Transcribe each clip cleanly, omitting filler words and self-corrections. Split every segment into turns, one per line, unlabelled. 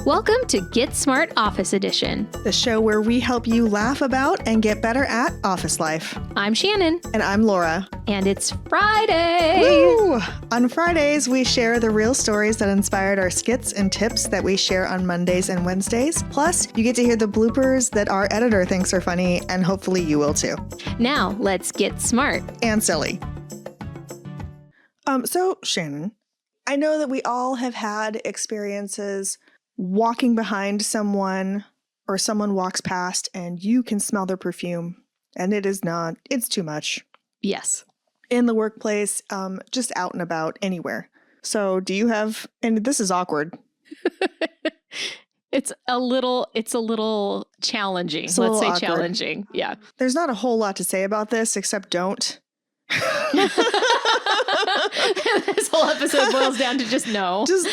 Welcome to Get Smart Office Edition.
The show where we help you laugh about and get better at office life.
I'm Shannon.
And I'm Laura.
And it's Friday.
Woo! On Fridays, we share the real stories that inspired our skits and tips that we share on Mondays and Wednesdays. Plus, you get to hear the bloopers that our editor thinks are funny, and hopefully you will too.
Now, let's get smart.
And silly. So, Shannon, I know that we all have had experiences walking behind someone or someone walks past and you can smell their perfume and it's too much.
Yes.
In the workplace, just out and about, anywhere. So do you have, and this is awkward.
It's a little challenging. Let's say awkward. Challenging. Yeah.
There's not a whole lot to say about this except don't.
This whole episode boils down to just no.
Just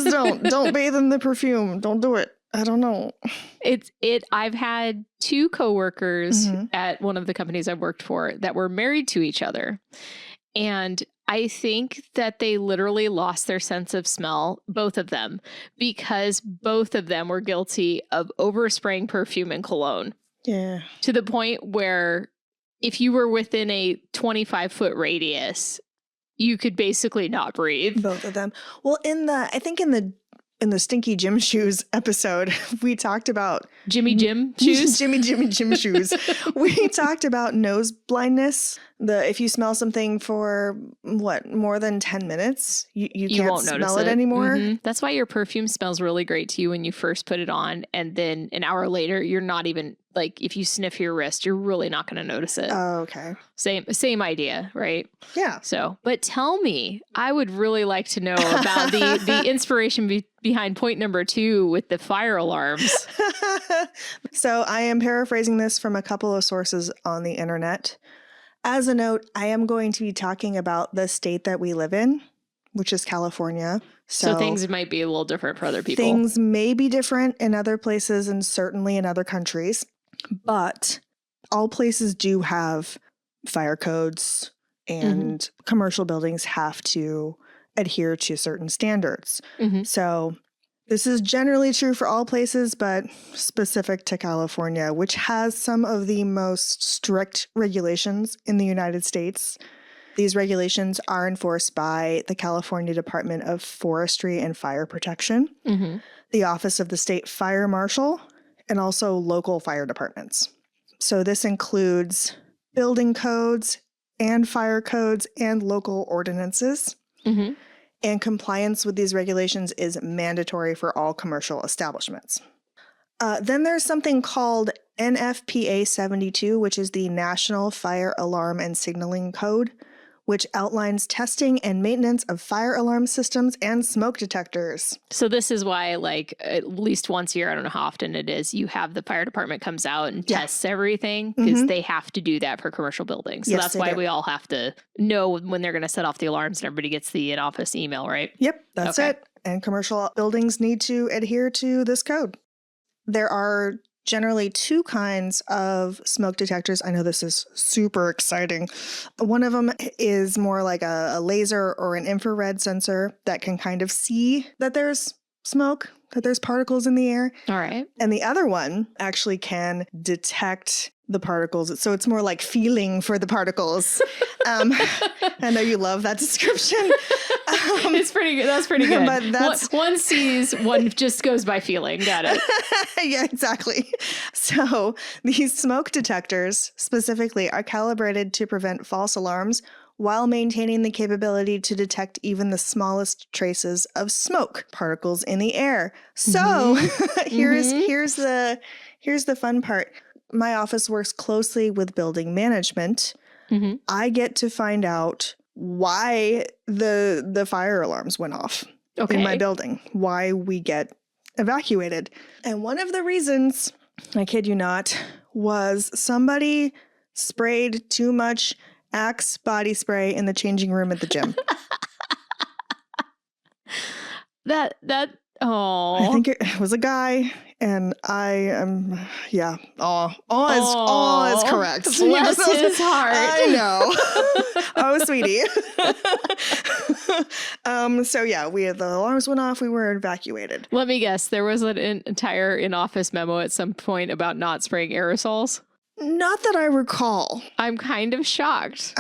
don't bathe in the perfume. Don't do it. I don't know.
I've had two coworkers at one of the companies I've worked for that were married to each other. And I think that they literally lost their sense of smell, both of them, because both of them were guilty of overspraying perfume and cologne.
Yeah. To
the point where if you were within a 25-foot radius, you could basically not breathe.
Both of them. Well, in the Stinky Jim Shoes episode, we talked about
Jimmy Jim shoes.
Jimmy Jim shoes. We talked about nose blindness. If you smell something for more than 10 minutes, you can't
won't
smell it anymore.
Mm-hmm. That's why your perfume smells really great to you when you first put it on, and then an hour later, you're not even like if you sniff your wrist, you're really not going to notice it.
Oh, okay.
Same idea, right?
Yeah.
So, but tell me, I would really like to know about the inspiration behind point number 2 with the fire alarms.
So I am paraphrasing this from a couple of sources on the internet. As a note, I am going to be talking about the state that we live in, which is California.
So things might be a little different for other people.
Things may be different in other places and certainly in other countries, but all places do have fire codes and commercial buildings have to adhere to certain standards. So this is generally true for all places, but specific to California, which has some of the most strict regulations in the United States. These regulations are enforced by the California Department of Forestry and Fire Protection, the Office of the State Fire Marshal, and also local fire departments. So this includes building codes and fire codes and local ordinances. And compliance with these regulations is mandatory for all commercial establishments. Then there's something called NFPA 72, which is the National Fire Alarm and Signaling Code, which outlines testing and maintenance of fire alarm systems and smoke detectors.
So this is why, like, at least once a year, I don't know how often it is, you have the fire department comes out and tests everything because they have to do that for commercial buildings. So that's why we all have to know when they're going to set off the alarms and everybody gets the in-office email, right?
Yep, that's it. And commercial buildings need to adhere to this code. There are generally 2 kinds of smoke detectors. I know this is super exciting. One of them is more like a laser or an infrared sensor that can kind of see that there's smoke, that there's particles in the air.
All right.
And the other one actually can detect the particles. So it's more like feeling for the particles. I know you love that description.
It's pretty good. That's pretty good.
But that's
one sees, one just goes by feeling. Got it.
Yeah, exactly. So these smoke detectors specifically are calibrated to prevent false alarms while maintaining the capability to detect even the smallest traces of smoke particles in the air. So here's the fun part. My office works closely with building management. I get to find out why the fire alarms went off in my building, why we get evacuated. And one of the reasons, I kid you not, was somebody sprayed too much Axe body spray in the changing room at the gym. I think it was a guy, and I am, yeah. All is correct.
Bless his heart.
I know. Oh, sweetie. So yeah, the alarms went off. We were evacuated.
Let me guess. There was an entire in-office memo at some point about not spraying aerosols.
Not that I recall.
I'm kind of shocked.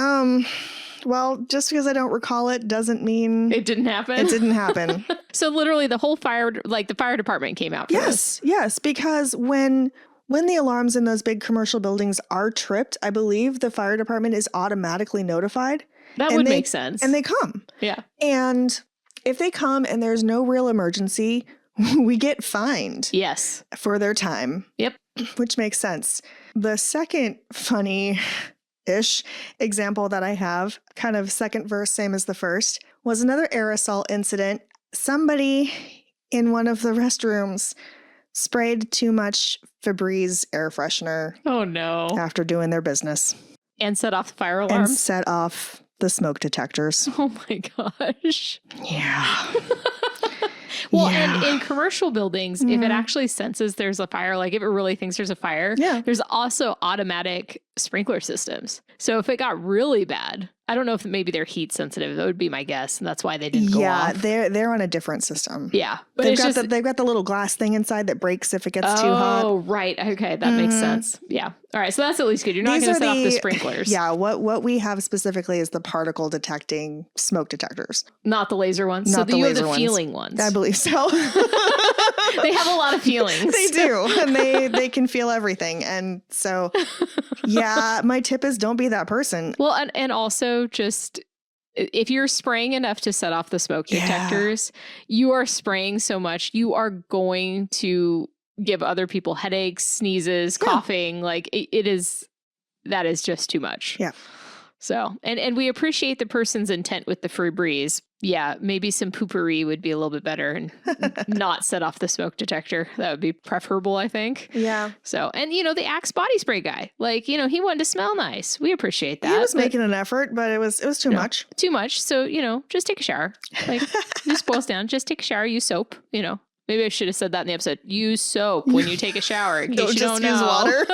Well, just because I don't recall it doesn't mean
it didn't happen.
It didn't happen.
So literally the whole the fire department came out for this.
Yes, because when the alarms in those big commercial buildings are tripped, I believe the fire department is automatically notified.
That would make sense.
And they come.
Yeah.
And if they come and there's no real emergency, we get fined.
Yes.
For their time.
Yep.
Which makes sense. The second funny-ish example that I have, kind of second verse, same as the first, was another aerosol incident. Somebody in one of the restrooms sprayed too much Febreze air freshener.
Oh, no.
After doing their business.
And set off the fire alarms.
And set off the smoke detectors.
Oh, my gosh.
Yeah.
Well, and in commercial buildings, if it actually senses there's a fire, like if it really thinks there's a fire, there's also automatic sprinkler systems. So if it got really bad, I don't know if maybe they're heat sensitive. That would be my guess. And that's why they didn't go off.
Yeah, they're on a different system.
Yeah.
But they've got the little glass thing inside that breaks if it gets too hot.
Oh, right. Okay. That makes sense. Yeah. All right. So that's at least good. You're not going to set off the sprinklers.
Yeah. What we have specifically is the particle detecting smoke detectors.
Not the laser ones.
Not
so you have the
ones.
feeling ones.
I believe so.
They have a lot of feelings.
They do. And they can feel everything. And so, yeah, my tip is don't be that person.
Well, and also just if you're spraying enough to set off the smoke detectors, you are spraying so much, you are going to give other people headaches, sneezes, coughing. Like that is just too much.
Yeah.
So, and we appreciate the person's intent with the Febreze. Yeah, maybe some poopery would be a little bit better and not set off the smoke detector. That would be preferable, I think.
Yeah.
So, and the Axe body spray guy, like, he wanted to smell nice. We appreciate that.
He was making an effort, but it was too much.
Too much. So, just take a shower. Like, just boils down. Just take a shower, use soap, Maybe I should have said that in the episode. Use soap when you take a shower. In case you don't know.
Use water.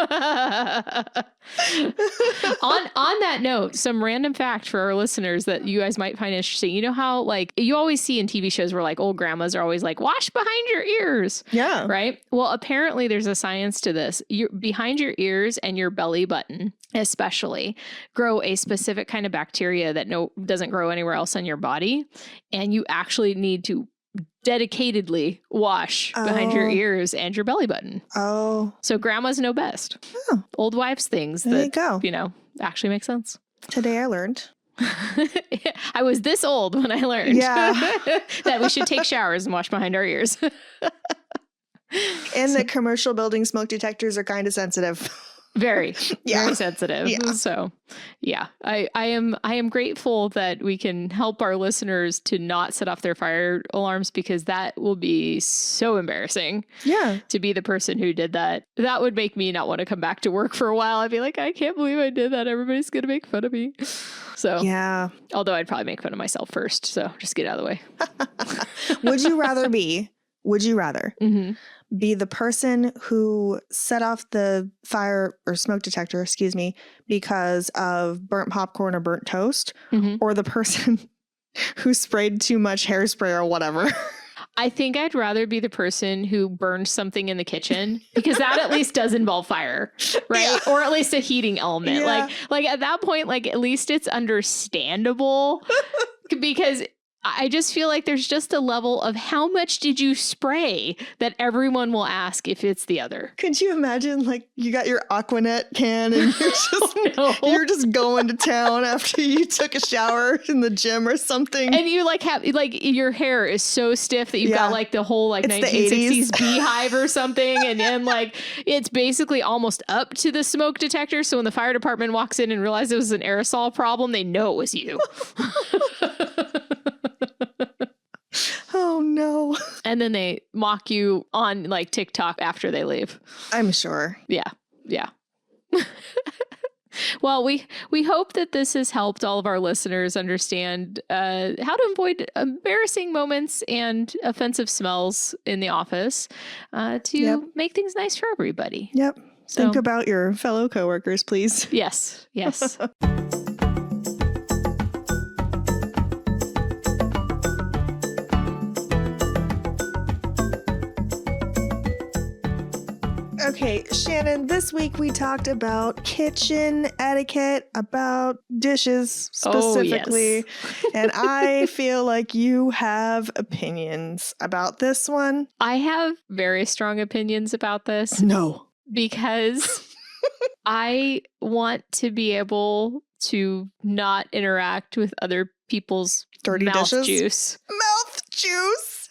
On that note, some random fact for our listeners that you guys might find interesting. You know how like you always see in TV shows where like old grandmas are always like, wash behind your ears.
Yeah.
Right. Well, apparently there's a science to this. Behind your ears and your belly button especially grow a specific kind of bacteria that doesn't grow anywhere else in your body. And you actually need to dedicatedly wash behind your ears and your belly button. Oh. So grandmas know best. Oh. Old wives' things
there
that,
you go.
Actually make sense.
Today I learned.
I was this old when I learned that we should take showers and wash behind our ears.
And the commercial building smoke detectors are kind of sensitive.
Very sensitive. Yeah. So, yeah, I am grateful that we can help our listeners to not set off their fire alarms because that will be so embarrassing. Yeah. To be the person who did that. That would make me not want to come back to work for a while. I'd be like, I can't believe I did that. Everybody's going to make fun of me. So, yeah. Although I'd probably make fun of myself first. So just get out of the way.
Would you rather be the person who set off the fire or smoke detector, because of burnt popcorn or burnt toast, or the person who sprayed too much hairspray or whatever?
I think I'd rather be the person who burned something in the kitchen because that at least does involve fire, right? Yeah. Or at least a heating element. Yeah. Like at that point, like at least it's understandable because I just feel like there's just a level of how much did you spray that everyone will ask if it's the other.
Could you imagine like you got your Aquanet can and you're just going to town after you took a shower in the gym or something.
And you like have like your hair is so stiff that you've got like the whole like 1960s beehive or something. And like it's basically almost up to the smoke detector. So when the fire department walks in and realizes it was an aerosol problem, they know it was you.
Oh no.
And then they mock you on like TikTok after they leave.
I'm sure.
Yeah. Yeah. Well, we hope that this has helped all of our listeners understand how to avoid embarrassing moments and offensive smells in the office to make things nice for everybody.
Yep.
So,
think about your fellow coworkers, please.
Yes. Yes.
Okay, Shannon, this week we talked about kitchen etiquette, about dishes specifically.
Oh, yes.
And I feel like you have opinions about this one.
I have very strong opinions about this.
No.
Because I want to be able to not interact with other people's
dirty
mouth
dishes?
Juice.
Mouth juice.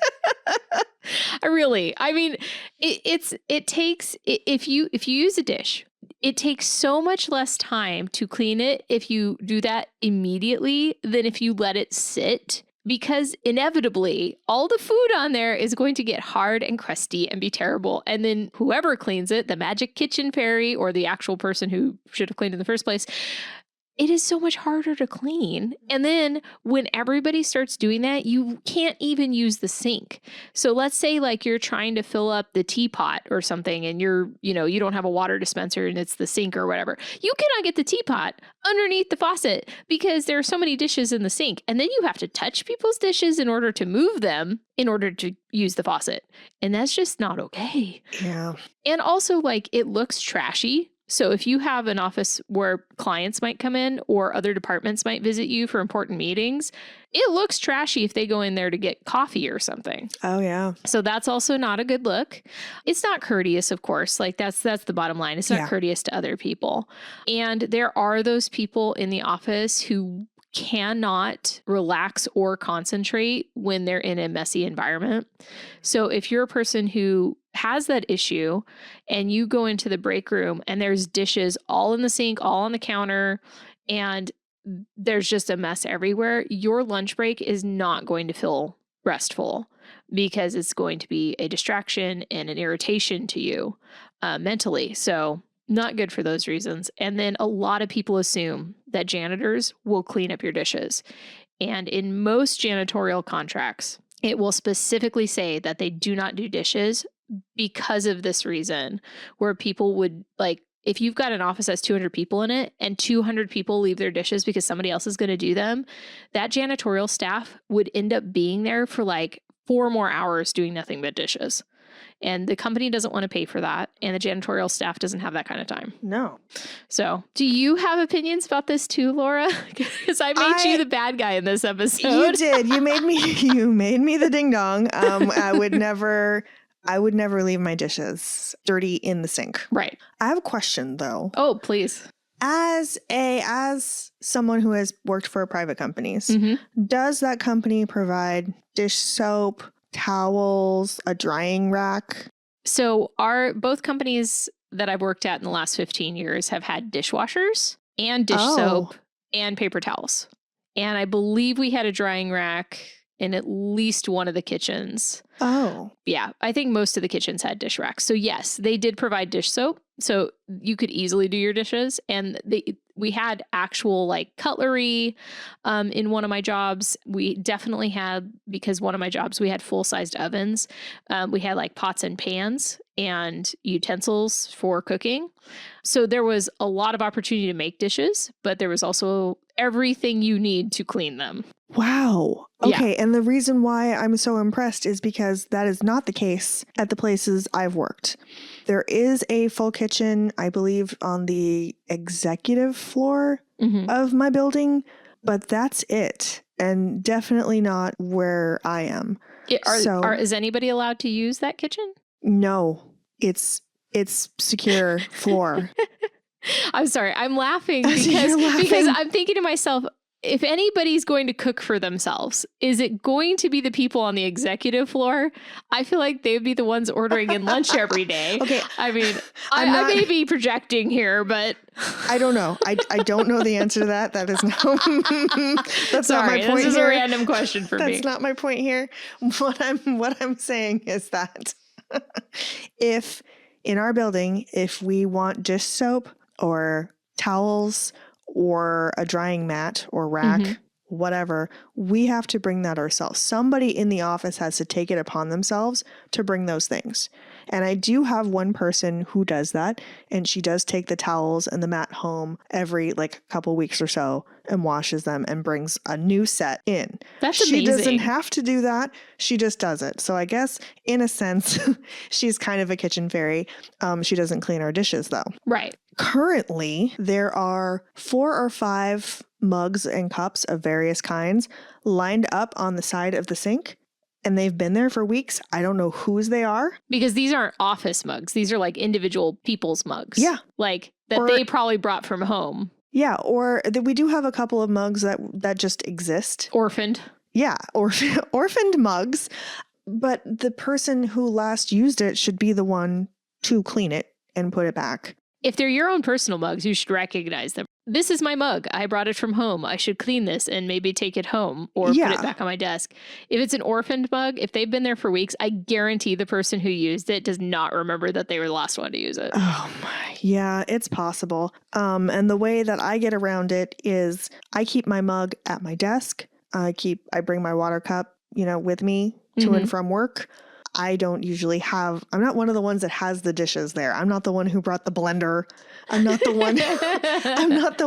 I mean, it takes, if you use a dish, it takes so much less time to clean it if you do that immediately than if you let it sit. Because inevitably, all the food on there is going to get hard and crusty and be terrible. And then whoever cleans it, the magic kitchen fairy or the actual person who should have cleaned in the first place, it is so much harder to clean. And then when everybody starts doing that, you can't even use the sink. So let's say like you're trying to fill up the teapot or something and you don't have a water dispenser and it's the sink or whatever. You cannot get the teapot underneath the faucet because there are so many dishes in the sink. And then you have to touch people's dishes in order to move them in order to use the faucet. And that's just not okay.
Yeah.
And also like it looks trashy. So if you have an office where clients might come in or other departments might visit you for important meetings, it looks trashy if they go in there to get coffee or something.
Oh, yeah.
So that's also not a good look. It's not courteous, of course. Like that's the bottom line. It's not courteous to other people. And there are those people in the office who cannot relax or concentrate when they're in a messy environment. So if you're a person who has that issue and you go into the break room and there's dishes all in the sink, all on the counter, and there's just a mess everywhere, your lunch break is not going to feel restful because it's going to be a distraction and an irritation to you mentally. So not good for those reasons. And then a lot of people assume that janitors will clean up your dishes. And in most janitorial contracts, it will specifically say that they do not do dishes because of this reason, where people would like, if you've got an office that's 200 people in it and 200 people leave their dishes because somebody else is going to do them, that janitorial staff would end up being there for like 4 more hours doing nothing but dishes. And the company doesn't want to pay for that. And the janitorial staff doesn't have that kind of time.
No.
So do you have opinions about this too, Laura? Because I made you the bad guy in this episode.
You did. You made me the ding dong. I would never leave my dishes dirty in the sink.
Right.
I have a question though.
Oh, please.
As someone who has worked for private companies, does that company provide dish soap, towels, a drying rack?
So both companies that I've worked at in the last 15 years have had dishwashers and dish soap and paper towels. And I believe we had a drying rack in at least one of the kitchens.
Oh.
Yeah, I think most of the kitchens had dish racks. So yes, they did provide dish soap. So you could easily do your dishes. And we had actual like cutlery in one of my jobs. We definitely had, because one of my jobs, we had full-sized ovens. We had like pots and pans and utensils for cooking. So there was a lot of opportunity to make dishes, but there was also everything you need to clean them.
Wow. Okay.
Yeah.
And the reason why I'm so impressed is because that is not the case at the places I've worked. There is a full kitchen, I believe, on the executive floor of my building, but that's it. And definitely not where I am.
Is anybody allowed to use that kitchen?
No, it's secure floor.
I'm sorry. I'm laughing because I'm thinking to myself, if anybody's going to cook for themselves, is it going to be the people on the executive floor? I feel like they would be the ones ordering in lunch every day. Okay. I mean, I may be projecting here, but
I don't know. I don't know the answer to that. That is that's not my point.
This is
here.
A random question for me.
That's not my point here. What I'm saying is that if in our building, if we want dish soap or towels or a drying mat or rack, whatever, we have to bring that ourselves. Somebody in the office has to take it upon themselves to bring those things. And I do have one person who does that, and she does take the towels and the mat home every like couple weeks or so and washes them and brings a new set in.
That's amazing.
She doesn't have to do that. She just does it. So I guess in a sense, she's kind of a kitchen fairy. She doesn't clean our dishes though.
Right.
Currently, there are 4 or 5 mugs and cups of various kinds lined up on the side of the sink, and they've been there for weeks. I don't know whose they are.
Because these aren't office mugs. These are like individual people's mugs.
Yeah.
Like that they probably brought from home.
Yeah, or we do have a couple of mugs that just exist.
Orphaned.
Yeah, orphaned mugs. But the person who last used it should be the one to clean it and put it back.
If they're your own personal mugs, you should recognize them. This is my mug. I brought it from home. I should clean this and maybe take it home or put it back on my desk. If it's an orphaned mug, if they've been there for weeks, I guarantee the person who used it does not remember that they were the last one to use it.
Oh my, yeah, it's possible. And the way that I get around it is I keep my mug at my desk. I bring my water cup, with me to and from work. I don't usually I'm not one of the ones that has the dishes there. I'm not the one who brought the blender. I'm not the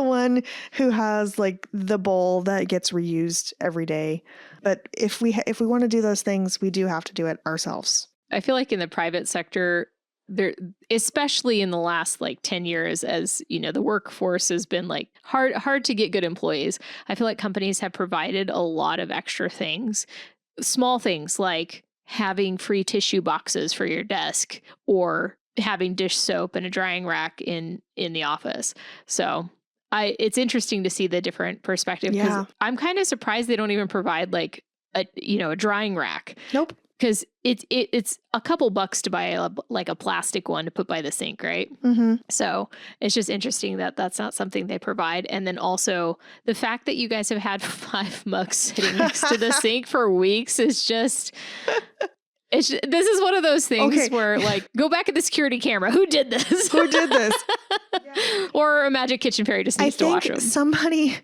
one who has like the bowl that gets reused every day. But if we want to do those things, we do have to do it ourselves.
I feel like in the private sector, there, especially in the last like 10 years, as the workforce has been like hard to get good employees. I feel like companies have provided a lot of extra things, small things like having free tissue boxes for your desk or having dish soap and a drying rack in the office. So it's interesting to see the different perspective.
Yeah.
I'm kind of surprised they don't even provide like a drying rack.
Nope.
Because it's a couple bucks to buy a plastic one to put by the sink, right?
Mm-hmm.
So it's just interesting that that's not something they provide. And then also the fact that you guys have had 5 mugs sitting next to the sink for weeks is just... this is one of those things where like, go back at the security camera. Who did this?
Who did this?
Or a magic kitchen fairy just needs to wash them.
Somebody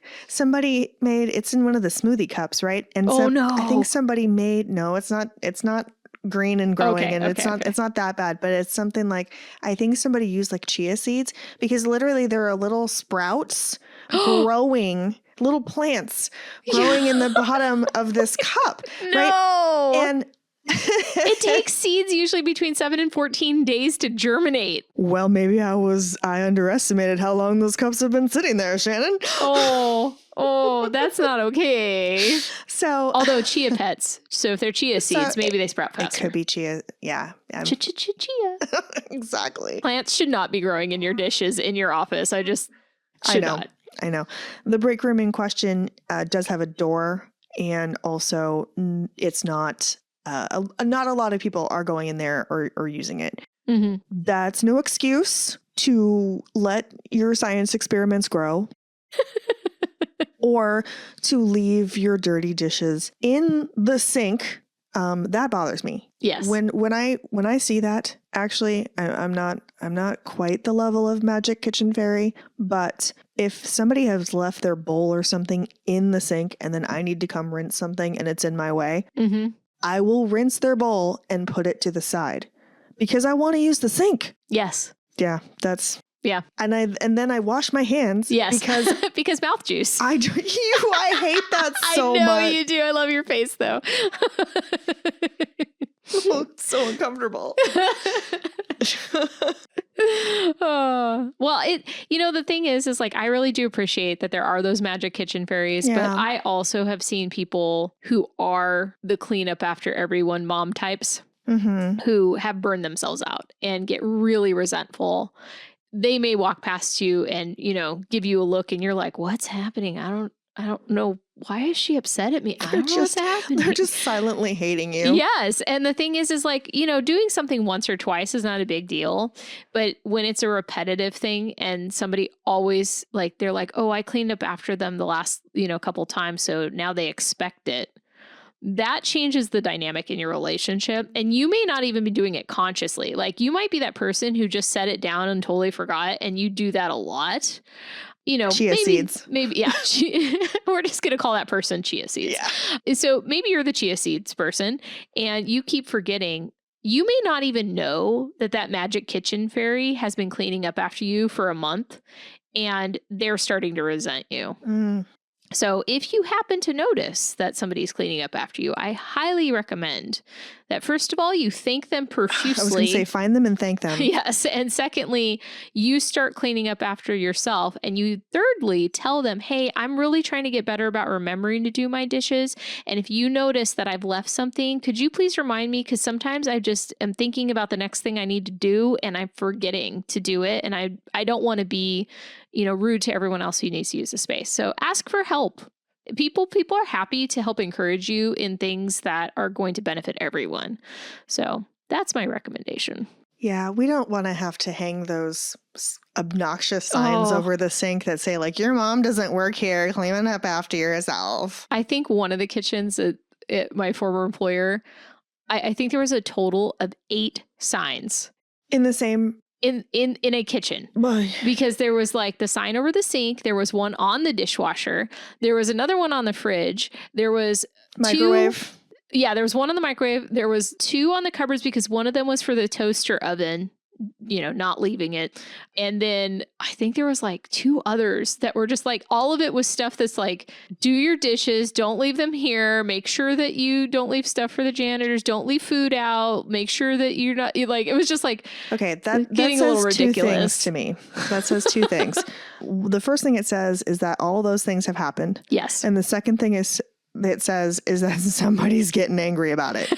made, it's in one of the smoothie cups, right? And I think somebody made, no, it's not green and growing it's not that bad, but it's something like, I think somebody used like chia seeds because literally there are little sprouts growing, little plants growing in the bottom of this cup, right? And
it takes seeds usually between 7 and 14 days to germinate.
Well, maybe I underestimated how long those cups have been sitting there, Shannon.
Oh, that's not okay.
So,
although chia pets, so if they're chia seeds, maybe they sprout faster.
It could be chia, yeah.
Chia.
Exactly.
Plants should not be growing in your dishes in your office. I know.
The break room in question does have a door, and also it's not... not a lot of people are going in there or using it.
Mm-hmm.
That's no excuse to let your science experiments grow or to leave your dirty dishes in the sink. That bothers me.
Yes.
When I see that, actually, I'm not quite the level of magic kitchen fairy, but if somebody has left their bowl or something in the sink and then I need to come rinse something and it's in my way, I will rinse their bowl and put it to the side because I want to use the sink.
Yes.
Yeah,
yeah.
And then I wash my hands.
Yes.
Because
mouth juice.
I hate that so much.
I know you do. I love your face though.
Oh, it's so uncomfortable.
Well, the thing is like, I really do appreciate that there are those magic kitchen fairies, but I also have seen people who are the cleanup after everyone mom types who have burned themselves out and get really resentful. They may walk past you and, give you a look and you're like, what's happening? I don't know. Why is she upset at me? I don't know what's happening.
They're just silently hating you.
Yes. And the thing is like, doing something once or twice is not a big deal. But when it's a repetitive thing and somebody always like, they're like, oh, I cleaned up after them the last, couple times. So now they expect it. That changes the dynamic in your relationship. And you may not even be doing it consciously. Like you might be that person who just set it down and totally forgot. And you do that a lot.
Chia seeds.
Maybe, yeah. We're just going to call that person chia seeds.
Yeah.
So maybe you're the chia seeds person and you keep forgetting. You may not even know that magic kitchen fairy has been cleaning up after you for a month and they're starting to resent you. So if you happen to notice that somebody's cleaning up after you, I highly recommend that first of all, you thank them profusely.
I was going to say, find them and thank them.
Yes. And secondly, you start cleaning up after yourself. And you thirdly, tell them, hey, I'm really trying to get better about remembering to do my dishes. And if you notice that I've left something, could you please remind me? Because sometimes I just am thinking about the next thing I need to do and I'm forgetting to do it. And I don't want to be, rude to everyone else who needs to use the space. So ask for help. People are happy to help encourage you in things that are going to benefit everyone. So that's my recommendation.
Yeah, we don't want to have to hang those obnoxious signs over the sink that say, like, your mom doesn't work here, cleaning up after yourself.
I think one of the kitchens at my former employer, I think there was a total of 8 signs.
In the same...
In a kitchen, because there was like the sign over the sink. There was one on the dishwasher. There was another one on the fridge. There was
microwave.
There was one on the microwave. There was 2 on the cupboards because one of them was for the toaster oven, not leaving it. And then I think there was like 2 others that were just like, all of it was stuff that's like, do your dishes, don't leave them here. Make sure that you don't leave stuff for the janitors. Don't leave food out. Make sure that you're not like, it was just like,
okay, that
getting
says
a little ridiculous
2 things to me. That says 2 things. The first thing it says is that all those things have happened.
Yes.
And the second thing is that somebody's getting angry about it.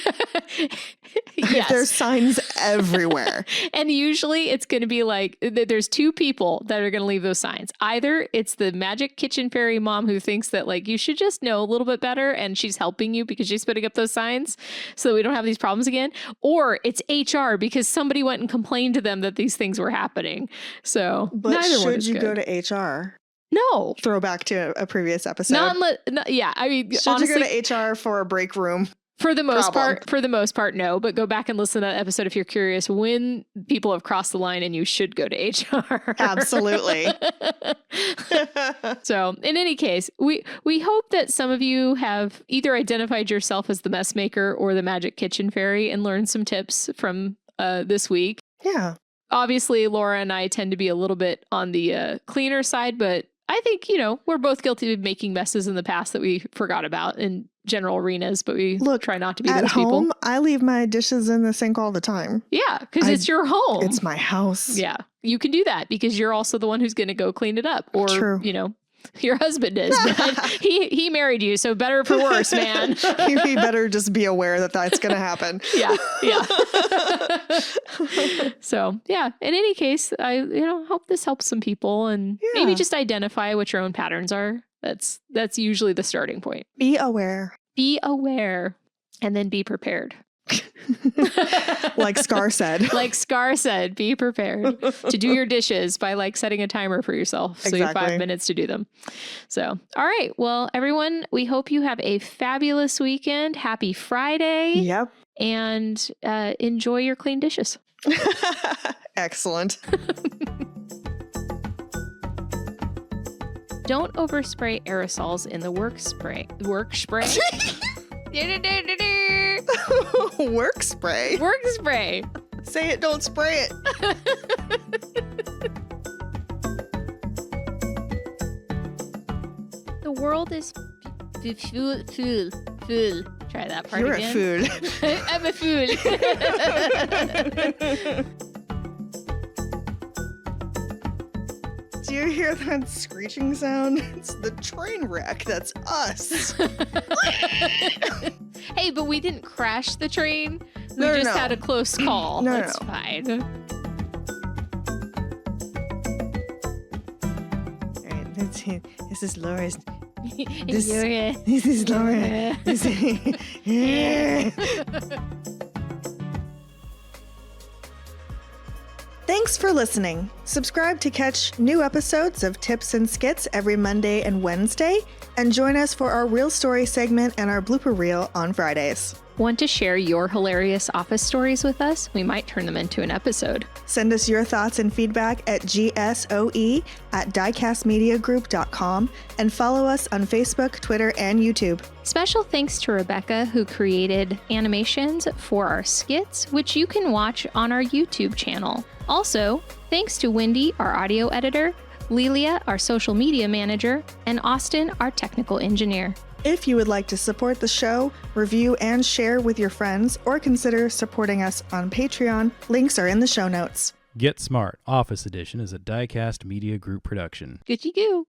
Yes.
There's signs everywhere.
And usually it's going to be like, there's 2 people that are going to leave those signs. Either it's the magic kitchen fairy mom who thinks that like, you should just know a little bit better and she's helping you because she's putting up those signs so that we don't have these problems again. Or it's HR because somebody went and complained to them that these things were happening. So
but
neither one
should
is
you
good.
go to HR?
No.
Throwback to a previous episode.
Yeah. I mean,
should
honestly,
you go to HR for a break room?
For the most part, no. But go back and listen to that episode if you're curious when people have crossed the line and you should go to HR.
Absolutely.
So in any case, we hope that some of you have either identified yourself as the mess maker or the magic kitchen fairy and learned some tips from this week.
Yeah.
Obviously, Laura and I tend to be a little bit on the cleaner side, but I think, we're both guilty of making messes in the past that we forgot about in general arenas, but we try not to be those people. At
home, I leave my dishes in the sink all the time.
Yeah, because it's your home.
It's my house.
Yeah, you can do that because you're also the one who's going to go clean it up. Or,
true.
Your husband is. But he married you, so better for worse, man.
You better just be aware that that's going to happen.
Yeah. So, yeah, in any case, I hope this helps some people and maybe just identify what your own patterns are. That's usually the starting point.
Be aware.
Be aware and then be prepared.
Like Scar said. Be
prepared to do your dishes by setting a timer for yourself. So you have 5 minutes to do them. So, all right. Well, everyone, we hope you have a fabulous weekend. Happy Friday.
Yep.
And enjoy your clean dishes.
Excellent.
Don't overspray aerosols in the work spray.
Work spray. Say it, don't spray it.
The world is full. Try that part
You're
again.
You're a fool.
I'm a fool.
Do you hear that screeching sound? It's the train wreck. That's us.
Hey, but we didn't crash the train. We just had a close call. That's fine.
All right, this is Laura's.
This
is Laura. Thanks Thanks for listening. Subscribe to catch new episodes of Tips and Skits every Monday and Wednesday, and join us for our Real Story segment and our blooper reel on Fridays.
Want to share your hilarious office stories with us? We might turn them into an episode.
Send us your thoughts and feedback at gsoe@diecastmediagroup.com and follow us on Facebook, Twitter, and YouTube.
Special thanks to Rebecca, who created animations for our skits, which you can watch on our YouTube channel. Also, thanks to Wendy, our audio editor, Lelia, our social media manager, and Austin, our technical engineer.
If you would like to support the show, review and share with your friends, or consider supporting us on Patreon, links are in the show notes.
Get Smart Office Edition is a DieCast Media Group production.
Good-y-goo.